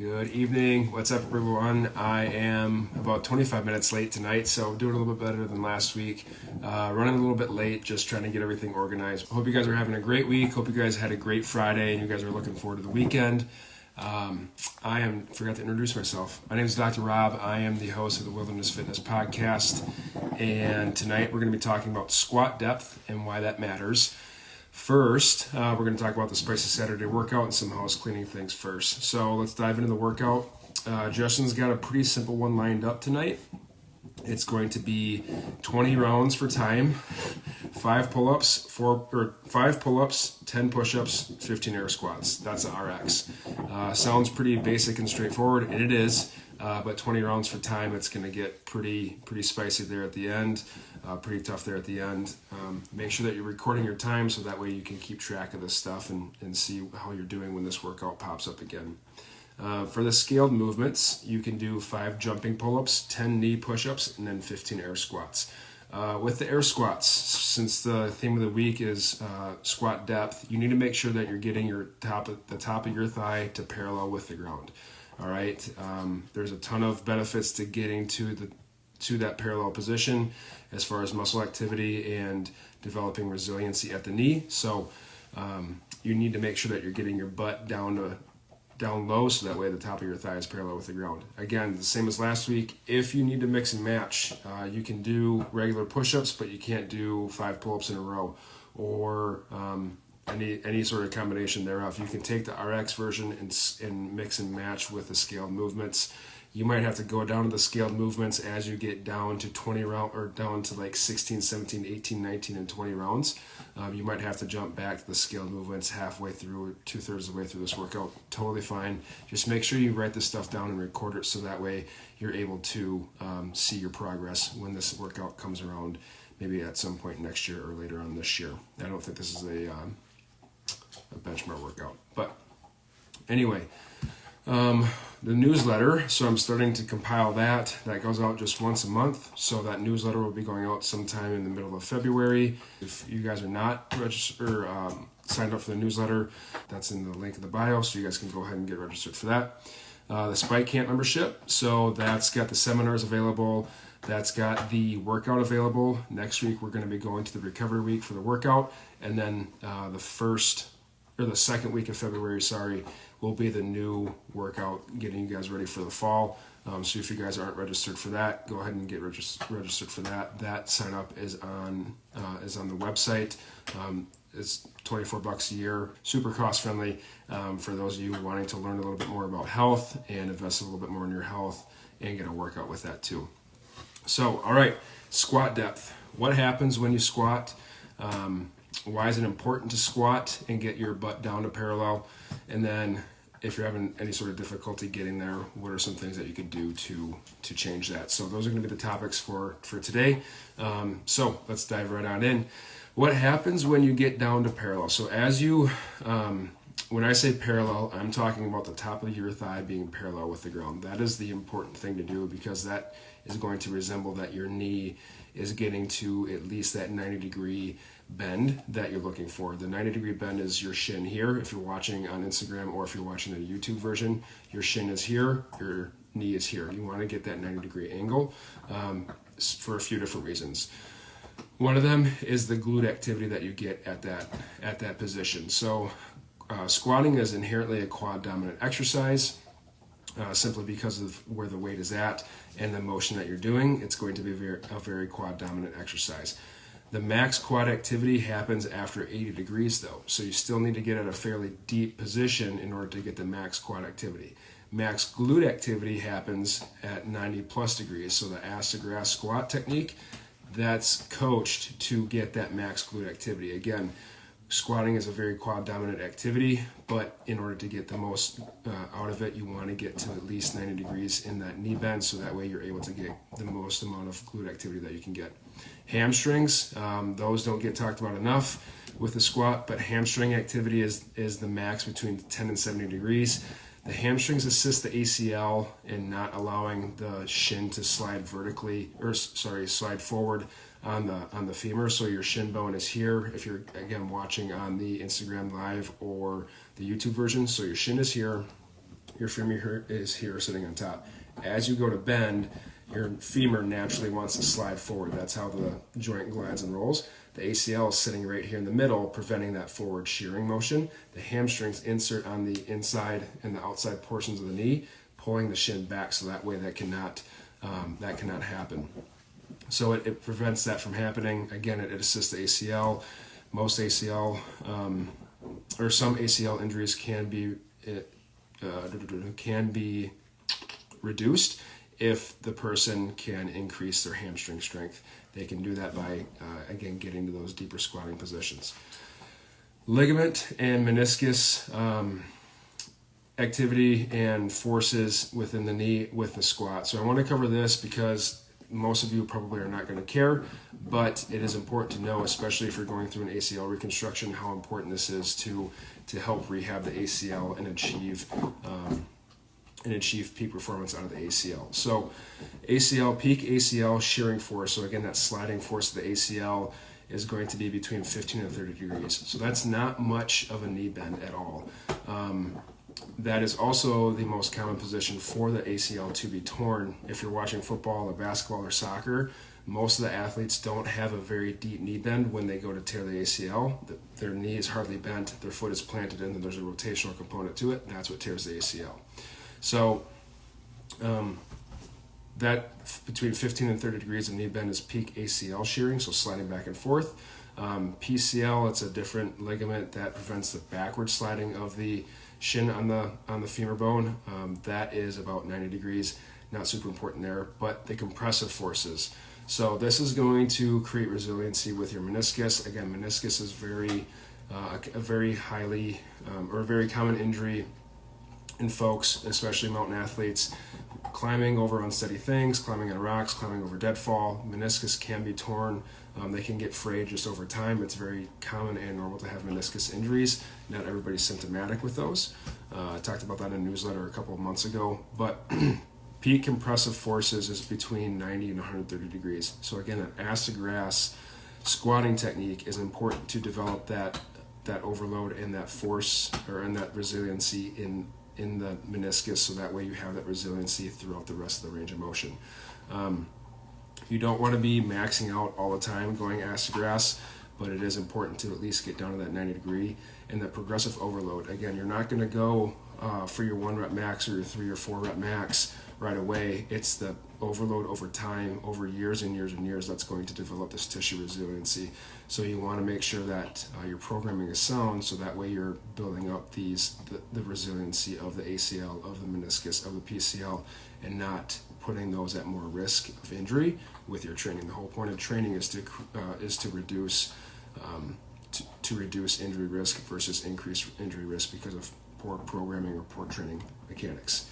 Good evening. What's up, everyone? I am about 25 minutes late tonight, so doing a little bit better than last week. Running a little bit late, just trying to get everything organized. Hope you guys are having a great week. Hope you guys had a great Friday and you guys are looking forward to the weekend. Forgot to introduce myself. My name is Dr. Rob. I am the host of the Wilderness Fitness Podcast, and tonight we're going to be talking about squat depth and why that matters. First, we're going to talk about the Spicy Saturday workout and some house cleaning things first. So let's dive into the workout. Justin's got a pretty simple one lined up tonight. It's going to be 20 rounds for time, 5 pull-ups, 10 push-ups, 15 air squats. That's the RX. Sounds pretty basic and straightforward, and it is. But 20 rounds for time, it's going to get pretty spicy there at the end, pretty tough there at the end. Make sure that you're recording your time so that way you can keep track of this stuff and see how you're doing when this workout pops up again. For the scaled movements, you can do 5 jumping pull-ups, 10 knee push-ups, and then 15 air squats. With the air squats, since the theme of the week is squat depth, you need to make sure that you're getting the top of your thigh to parallel with the ground. All right. There's a ton of benefits to getting to that parallel position as far as muscle activity and developing resiliency at the knee. So you need to make sure that you're getting your butt down low so that way the top of your thigh is parallel with the ground. Again, the same as last week. If you need to mix and match, you can do regular push-ups, but you can't do 5 pull-ups in a row or any sort of combination thereof. You can take the RX version and mix and match with the scaled movements. You might have to go down to the scaled movements as you get down to 20 rounds or down to like 16, 17, 18, 19, and 20 rounds. You might have to jump back to the scaled movements halfway through or 2/3 of the way through this workout. Totally fine. Just make sure you write this stuff down and record it so that way you're able to see your progress when this workout comes around, maybe at some point next year or later on this year. I don't think this is a benchmark workout. But anyway, the newsletter, so I'm starting to compile that. That goes out just once a month. So that newsletter will be going out sometime in the middle of February. If you guys are not registered or signed up for the newsletter, that's in the link in the bio, so you guys can go ahead and get registered for that. The Spike Camp membership, so that's got the seminars available. That's got the workout available. Next week, we're going to be going to the recovery week for the workout. And then the second week of February, will be the new workout, getting you guys ready for the fall. So if you guys aren't registered for that, go ahead and get registered for that. That sign up is on the website. It's $24 a year, super cost friendly for those of you wanting to learn a little bit more about health and invest a little bit more in your health and get a workout with that too. So, all right, squat depth. What happens when you squat? Why is it important to squat and get your butt down to parallel? And then if you're having any sort of difficulty getting there, what are some things that you could do to change that? So those are going to be the topics for today. So let's dive right on in. What happens when you get down to parallel? So when I say parallel, I'm talking about the top of your thigh being parallel with the ground. That is the important thing to do because that is going to resemble that your knee is getting to at least that 90-degree bend that you're looking for. The 90-degree bend is your shin here. If you're watching on Instagram or if you're watching the YouTube version, your shin is here, your knee is here. You want to get that 90-degree angle for a few different reasons. One of them is the glute activity that you get at that position. So squatting is inherently a quad dominant exercise. Simply because of where the weight is at and the motion that you're doing, it's going to be a very quad dominant exercise. The max quad activity happens after 80 degrees though, so you still need to get at a fairly deep position in order to get the max quad activity. Max glute activity happens at 90 plus degrees, so the ass to grass squat technique, that's coached to get that max glute activity. Again, squatting is a very quad dominant activity, but in order to get the most out of it, you want to get to at least 90 degrees in that knee bend, so that way you're able to get the most amount of glute activity that you can get. Hamstrings, those don't get talked about enough with the squat, but hamstring activity is the max between 10 and 70 degrees. The hamstrings assist the ACL in not allowing the shin to slide forward on the femur. So your shin bone is here. If you're again watching on the Instagram live or the YouTube version, so your shin is here, Your femur is here sitting on top. As you go to bend, your femur naturally wants to slide forward. That's how the joint glides and rolls. The ACL is sitting right here in the middle, preventing that forward shearing motion. The hamstrings insert on the inside and the outside portions of the knee, pulling the shin back, so that way that cannot happen. So it prevents that from happening. Again, it assists the ACL. Most ACL or some ACL injuries can be reduced if the person can increase their hamstring strength. They can do that by, again, getting to those deeper squatting positions. Ligament and meniscus activity and forces within the knee with the squat. So I want to cover this because most of you probably are not going to care, but it is important to know, especially if you're going through an ACL reconstruction, how important this is to help rehab the ACL and achieve peak performance out of the ACL. So peak ACL shearing force, so again, that sliding force of the ACL is going to be between 15 and 30 degrees. So that's not much of a knee bend at all. That is also the most common position for the ACL to be torn. If you're watching football or basketball or soccer, most of the athletes don't have a very deep knee bend when they go to tear the ACL. Their knee is hardly bent, their foot is planted in, and there's a rotational component to it, and that's what tears the ACL. So that between 15 and 30 degrees of knee bend is peak ACL shearing, so sliding back and forth. PCL, it's a different ligament that prevents the backward sliding of the shin on the femur bone. That is about 90 degrees, not super important there, but the compressive forces. So this is going to create resiliency with your meniscus. Again, meniscus is a very highly or a very common injury in folks, especially mountain athletes, climbing over unsteady things, climbing on rocks, climbing over deadfall. Meniscus can be torn. They can get frayed just over time. It's very common and normal to have meniscus injuries. Not everybody's symptomatic with those. I talked about that in a newsletter a couple of months ago, but peak compressive forces is between 90 and 130 degrees. So again, an ass to grass squatting technique is important to develop that overload and that force or in that resiliency in the meniscus, so that way you have that resiliency throughout the rest of the range of motion. You don't want to be maxing out all the time going ass to grass, but it is important to at least get down to that 90 degree. And that progressive overload, again, you're not going to go for your 1 rep max or your 3 or 4 rep max right away. It's the overload over time, over years and years and years, that's going to develop this tissue resiliency. So you want to make sure that your programming is sound, so that way you're building up the resiliency of the ACL, of the meniscus, of the PCL, and not putting those at more risk of injury with your training. The whole point of training is to reduce injury risk versus increase injury risk because of poor programming or poor training mechanics.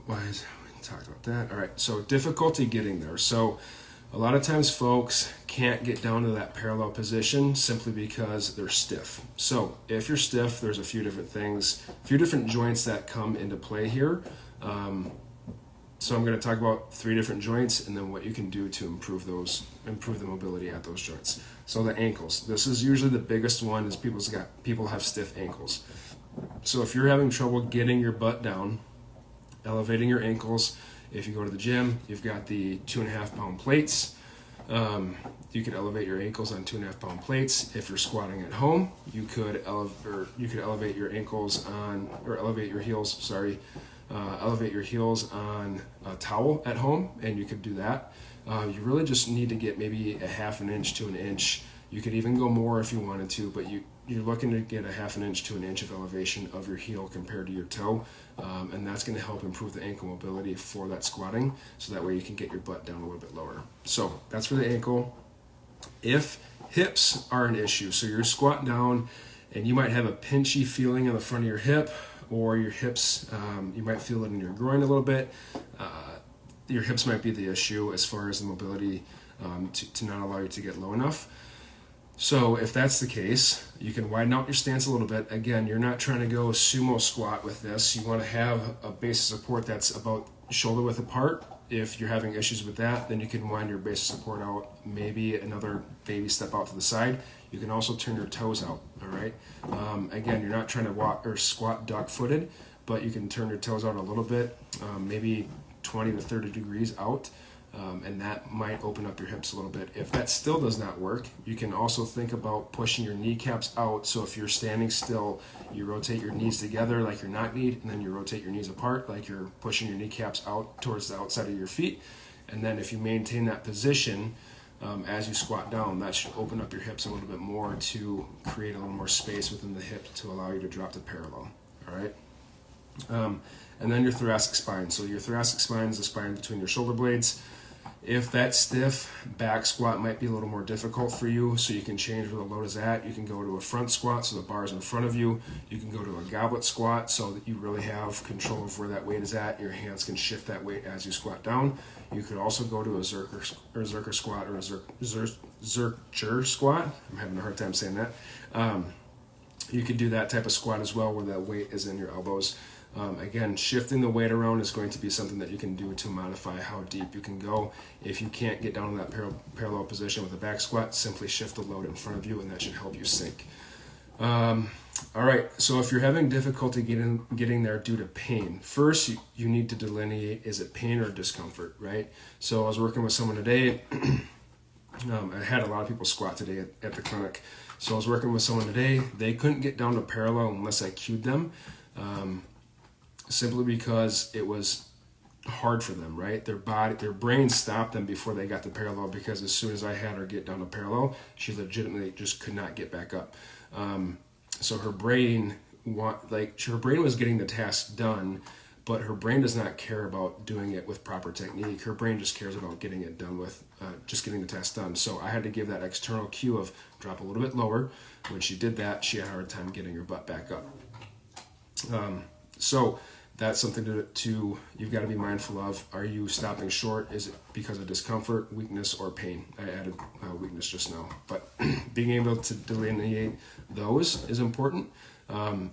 We talked about that. All right, so difficulty getting there. So a lot of times folks can't get down to that parallel position simply because they're stiff. So if you're stiff, there's a few different joints that come into play here. So I'm going to talk about 3 different joints and then what you can do to improve the mobility at those joints. So the ankles. This is usually the biggest one, is people have stiff ankles. So if you're having trouble getting your butt down, elevating your ankles, if you go to the gym, you've got the 2.5 pound plates. You could elevate your ankles on 2.5 pound plates. If you're squatting at home, you could elevate your ankles on, or elevate your heels, elevate your heels on a towel at home, and you could do that. You really just need to get maybe a 1/2 inch to an inch. You could even go more if you wanted to, but you're looking to get a 1/2 inch to an inch of elevation of your heel compared to your toe, and that's going to help improve the ankle mobility for that squatting, so that way you can get your butt down a little bit lower. So that's for the ankle. If hips are an issue, so you're squatting down and you might have a pinchy feeling in the front of your hip, or your hips, you might feel it in your groin a little bit. Your hips might be the issue as far as the mobility to not allow you to get low enough. So if that's the case, you can widen out your stance a little bit. Again, you're not trying to go sumo squat with this. You want to have a base of support that's about shoulder width apart. If you're having issues with that, then you can wind your base of support out, maybe another baby step out to the side. You can also turn your toes out, all right? Again, you're not trying to walk or squat duck-footed, but you can turn your toes out a little bit, maybe 20 to 30 degrees out, and that might open up your hips a little bit. If that still does not work, you can also think about pushing your kneecaps out. So if you're standing still, you rotate your knees together like you're not kneed, and then you rotate your knees apart like you're pushing your kneecaps out towards the outside of your feet. And then if you maintain that position as you squat down, that should open up your hips a little bit more to create a little more space within the hip to allow you to drop to parallel. All right. And then your thoracic spine. So your thoracic spine is the spine between your shoulder blades. If that stiff back squat might be a little more difficult for you, so you can change where the load is at. You can go to a front squat, so the bar is in front of you. You can go to a goblet squat, so that you really have control of where that weight is at. Your hands can shift that weight as you squat down. You could also go to a zercher squat or a zercher squat. I'm having a hard time saying that. You could do that type of squat as well, where that weight is in your elbows. Again, shifting the weight around is going to be something that you can do to modify how deep you can go. If you can't get down in that parallel position with a back squat, simply shift the load in front of you, and that should help you sink. All right, so if you're having difficulty getting there due to pain, first you need to delineate, is it pain or discomfort, right? So I was working with someone today. I had a lot of people squat today at the clinic. So I was working with someone today. They couldn't get down to parallel unless I cued them. Simply because it was hard for them, right? Their brain stopped them before they got to parallel, because as soon as I had her get down to parallel, she legitimately just could not get back up. So her brain was getting the task done, but her brain does not care about doing it with proper technique. Her brain just cares about getting it done with just getting the task done. So I had to give that external cue of drop a little bit lower. When she did that, she had a hard time getting her butt back up. So that's something to you've got to be mindful of. Are you stopping short? Is it because of discomfort, weakness, or pain? I added weakness just now, but being able to delineate those is important. And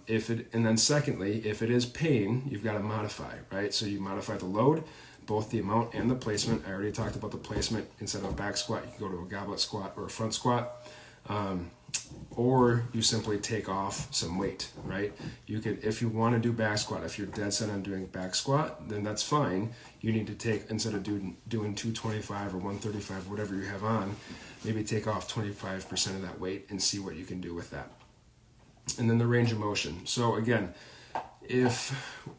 then secondly, if it is pain, you've got to modify, right? So you modify the load, both the amount and the placement. I already talked about the placement. Instead of a back squat, you can go to a goblet squat or a front squat. Or you simply take off some weight, right? You could, if you want to do back squat, if you're dead set on doing back squat, then that's fine. You need to take, instead of doing 225 or 135, whatever you have on, maybe take off 25% of that weight and see what you can do with that. And then the range of motion. So again, if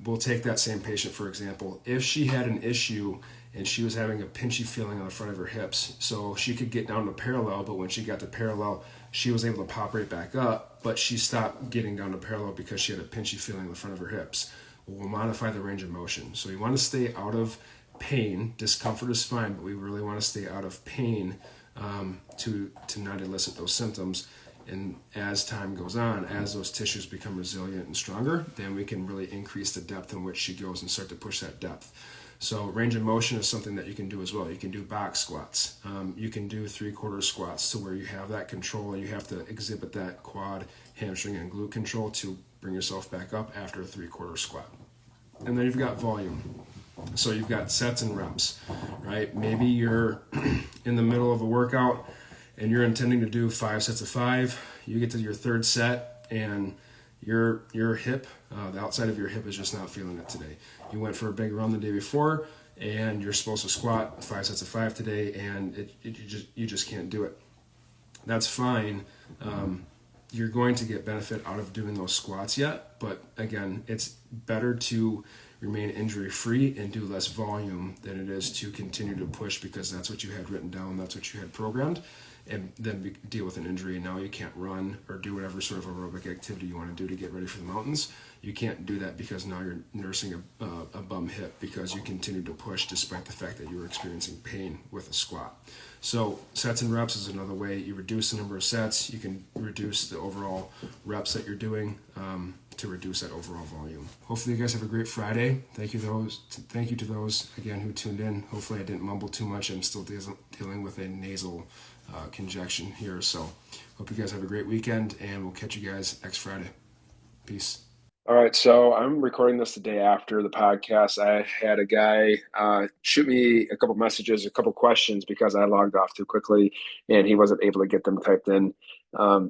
we'll take that same patient, for example, if she had an issue and she was having a pinchy feeling on the front of her hips, so she could get down to parallel, but when she got to parallel, she was able to pop right back up, but she stopped getting down to parallel because she had a pinchy feeling on the front of her hips. We'll modify the range of motion. So you want to stay out of pain. Discomfort is fine, but we really want to stay out of pain to not elicit those symptoms. And as time goes on, as those tissues become resilient and stronger, then we can really increase the depth in which she goes and start to push that depth. So range of motion is something that you can do as well. You can do box squats. You can do 3/4 squats, to where you have that control and you have to exhibit that quad, hamstring, and glute control to bring yourself back up after a 3/4 squat. And then you've got volume. So you've got sets and reps, right? Maybe you're in the middle of a workout and you're intending to do 5 sets of 5. You get to your third set and your hip, the outside of your hip is just not feeling it today. You went for a big run the day before and you're supposed to squat 5 sets of 5 today, and you just can't do it. That's fine. You're going to get benefit out of doing those squats yet, but again, it's better to remain injury free and do less volume than it is to continue to push because that's what you had written down, that's what you had programmed, and then deal with an injury and now you can't run or do whatever sort of aerobic activity you want to do to get ready for the mountains. You can't do that because now you're nursing a bum hip because you continue to push despite the fact that you were experiencing pain with a squat. So sets and reps is another way. You reduce the number of sets, you can reduce the overall reps that you're doing to reduce that overall volume. Hopefully you guys have a great Friday. Thank you to those again who tuned in. Hopefully I didn't mumble too much. I'm still dealing with a nasal congestion here. So hope you guys have a great weekend, and we'll catch you guys next Friday. Peace. All right, so I'm recording this the day after the podcast. I had a guy shoot me a couple messages, a couple questions, because I logged off too quickly and he wasn't able to get them typed in.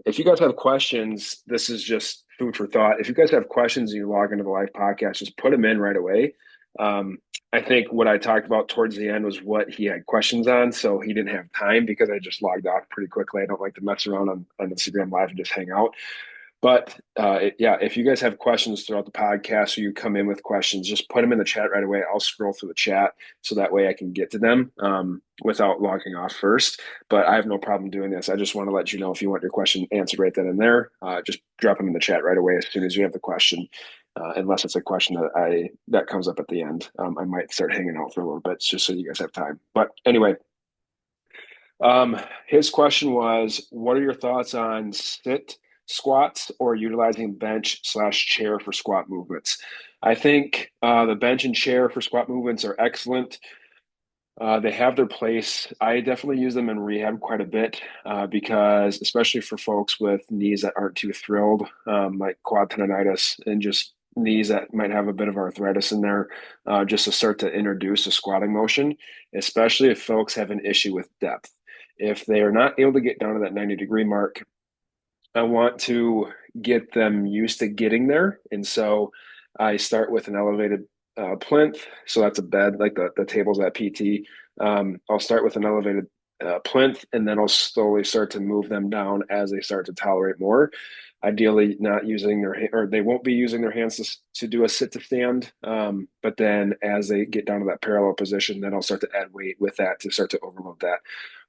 If you guys have questions, this is just food for thought. If you guys have questions and you log into the live podcast, just put them in right away. Um, I think what I talked about towards the end was what he had questions on, so he didn't have time because I just logged off pretty quickly. I don't like to mess around on Instagram Live and just hang out. But yeah, if you guys have questions throughout the podcast or you come in with questions, just put them in the chat right away. I'll scroll through the chat so that way I can get to them without logging off first. But I have no problem doing this. I just want to let you know if you want your question answered right then and there, just drop them in the chat right away as soon as you have the question. Unless it's a question that comes up at the end, I might start hanging out for a little bit just so you guys have time. But anyway, his question was, what are your thoughts on sit squats or utilizing bench/chair for squat movements? I think the bench and chair for squat movements are excellent. They have their place. I definitely use them in rehab quite a bit because, especially for folks with knees that aren't too thrilled, like quad tendonitis and just knees that might have a bit of arthritis in there, just to start to introduce a squatting motion, especially if folks have an issue with depth. If they are not able to get down to that 90-degree mark, I want to get them used to getting there. And so I start with an elevated plinth. So that's a bed, like the tables at PT. I'll start with an elevated plinth, and then I'll slowly start to move them down as they start to tolerate more. Ideally, not using or they won't be using their hands to do a sit to stand. But then as they get down to that parallel position, then I'll start to add weight with that to start to overload that.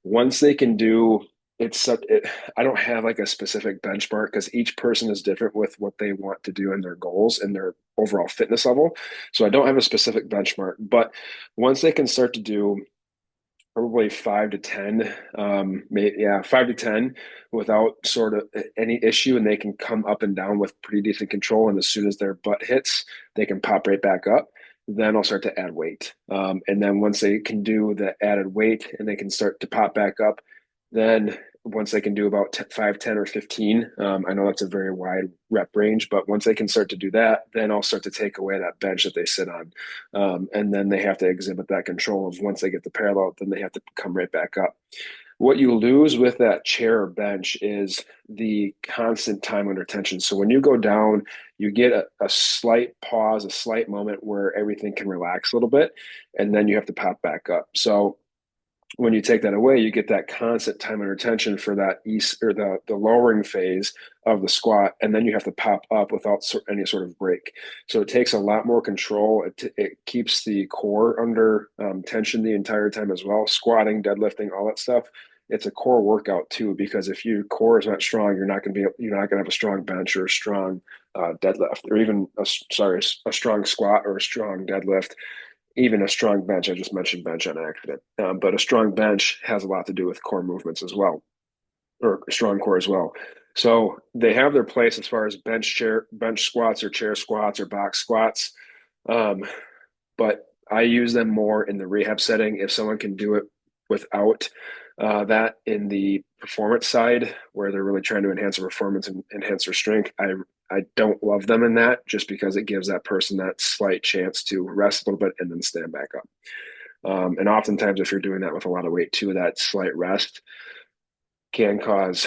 Once they can do I don't have like a specific benchmark because each person is different with what they want to do and their goals and their overall fitness level. So I don't have a specific benchmark, but once they can start to do probably 5 to 10, maybe, yeah, 5 to 10 without sort of any issue, and they can come up and down with pretty decent control. And as soon as their butt hits, they can pop right back up. Then I'll start to add weight. And then once they can do the added weight and they can start to pop back up, then once they can do about 5, 10, or 15, I know that's a very wide rep range, but once they can start to do that, then I'll start to take away that bench that they sit on. And then they have to exhibit that control of once they get the parallel, then they have to come right back up. What you lose with that chair or bench is the constant time under tension. So when you go down, you get a slight pause, a slight moment where everything can relax a little bit, and then you have to pop back up. So when you take that away, you get that constant time under tension for that east or the lowering phase of the squat, and then you have to pop up without any sort of break. So it takes a lot more control. It keeps the core under tension the entire time as well. Squatting, deadlifting, all that stuff. It's a core workout too, because if your core is not strong, you're not going to have a strong bench or a strong deadlift, or even a strong squat or a strong deadlift, even a strong bench. I just mentioned bench on accident, but a strong bench has a lot to do with core movements as well, or a strong core as well. So they have their place as far as bench squats or chair squats or box squats, but I use them more in the rehab setting. If someone can do it without that in the performance side, where they're really trying to enhance their performance and enhance their strength, I don't love them in that, just because it gives that person that slight chance to rest a little bit and then stand back up. And oftentimes, if you're doing that with a lot of weight too, that slight rest can cause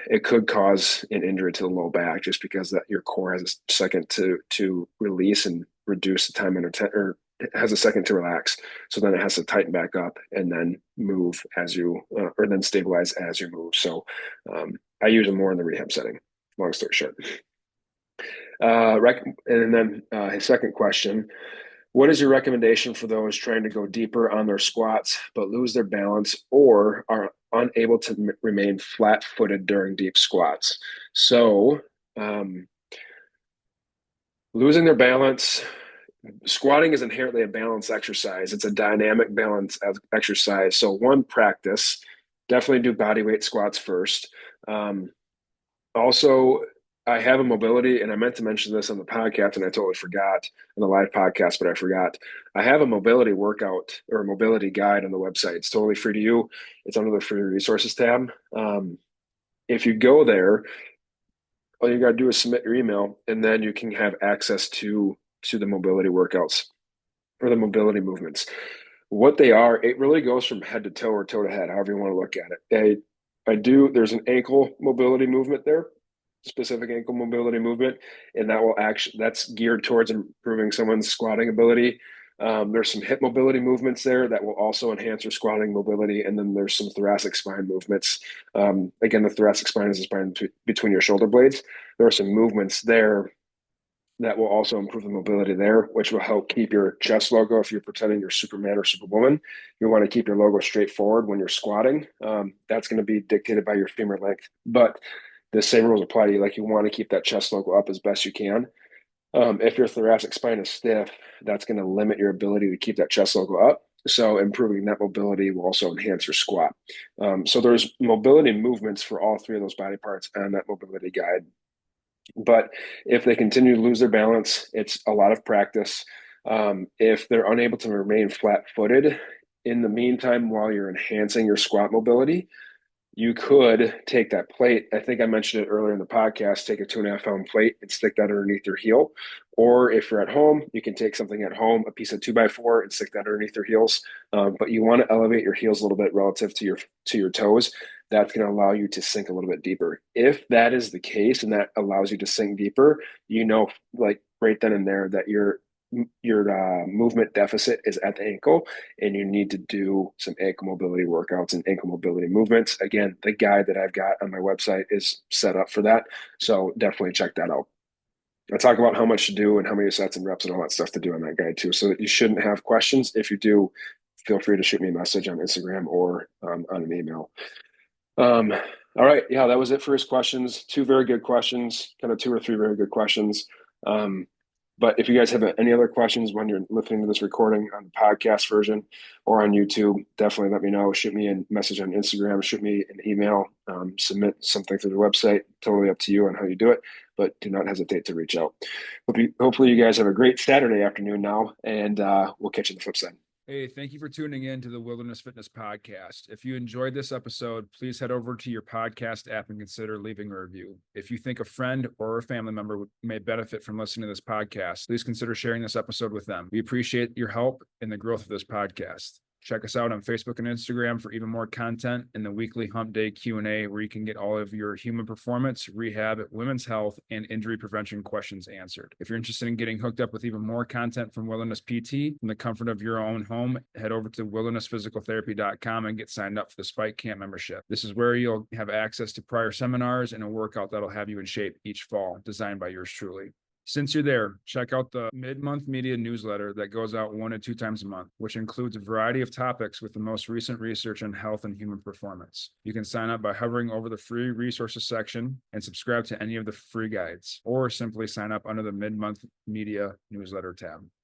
it could cause an injury to the low back, just because that your core has a second to release and reduce the time under or it has a second to relax. So then it has to tighten back up and then move as you or then stabilize as you move. So I use them more in the rehab setting. Long story short. And then his second question: what is your recommendation for those trying to go deeper on their squats but lose their balance or are unable to remain flat-footed during deep squats? So, losing their balance, squatting is inherently a balance exercise. It's a dynamic balance exercise. So, one, practice. Definitely do body weight squats first. Also, I have a mobility, and I meant to mention this on the podcast, and I totally forgot on the live podcast, but I forgot. I have a mobility workout or a mobility guide on the website. It's totally free to you. It's under the free resources tab. If you go there, all you got to do is submit your email, and then you can have access to the mobility workouts or the mobility movements. What they are, it really goes from head to toe or toe to head, however you want to look at it. There's an ankle mobility movement there, specific ankle mobility movement, and that's geared towards improving someone's squatting ability. There's some hip mobility movements there that will also enhance your squatting mobility. And then there's some thoracic spine movements. Again, the thoracic spine is the spine between your shoulder blades. There are some movements there that will also improve the mobility there, which will help keep your chest logo. If you're pretending you're Superman or Superwoman, you want to keep your logo straight forward when you're squatting. That's going to be dictated by your femur length, but the same rules apply to you. Like, you want to keep that chest logo up as best you can. If your thoracic spine is stiff, that's going to limit your ability to keep that chest logo up. So improving that mobility will also enhance your squat. So there's mobility movements for all three of those body parts on that mobility guide. But if they continue to lose their balance, it's a lot of practice. If they're unable to remain flat-footed in the meantime while you're enhancing your squat mobility, you could take that plate. I think I mentioned it earlier in the podcast. Take a 2.5 pound plate and stick that underneath your heel. Or if you're at home, you can take something at home, a piece of 2x4, and stick that underneath your heels. But you want to elevate your heels a little bit relative to your toes. That's going to allow you to sink a little bit deeper. If that is the case and that allows you to sink deeper, like right then and there, that your movement deficit is at the ankle, and you need to do some ankle mobility workouts and ankle mobility movements. Again, the guide that I've got on my website is set up for that. So definitely check that out. I talk about how much to do and how many sets and reps and all that stuff to do on that guide too. So you shouldn't have questions. If you do, feel free to shoot me a message on Instagram or on an email. All right. Yeah, that was it for his questions. Two very good questions, kind of two or three very good questions. But if you guys have any other questions when you're listening to this recording on the podcast version or on YouTube, definitely let me know. Shoot me a message on Instagram, shoot me an email, submit something through the website. Totally up to you on how you do it, but do not hesitate to reach out. Hopefully you guys have a great Saturday afternoon now, and we'll catch you on the flip side. Hey, thank you for tuning in to the Wilderness Fitness Podcast. If you enjoyed this episode, please head over to your podcast app and consider leaving a review. If you think a friend or a family member may benefit from listening to this podcast, please consider sharing this episode with them. We appreciate your help in the growth of this podcast. Check us out on Facebook and Instagram for even more content, and the weekly Hump Day Q&A, where you can get all of your human performance, rehab, women's health, and injury prevention questions answered. If you're interested in getting hooked up with even more content from Wilderness PT from the comfort of your own home, head over to wildernessphysicaltherapy.com and get signed up for the Spike Camp membership. This is where you'll have access to prior seminars and a workout that'll have you in shape each fall, designed by yours truly. Since you're there, check out the mid-month media newsletter that goes out 1 to 2 times a month, which includes a variety of topics with the most recent research on health and human performance. You can sign up by hovering over the free resources section and subscribe to any of the free guides, or simply sign up under the mid-month media newsletter tab.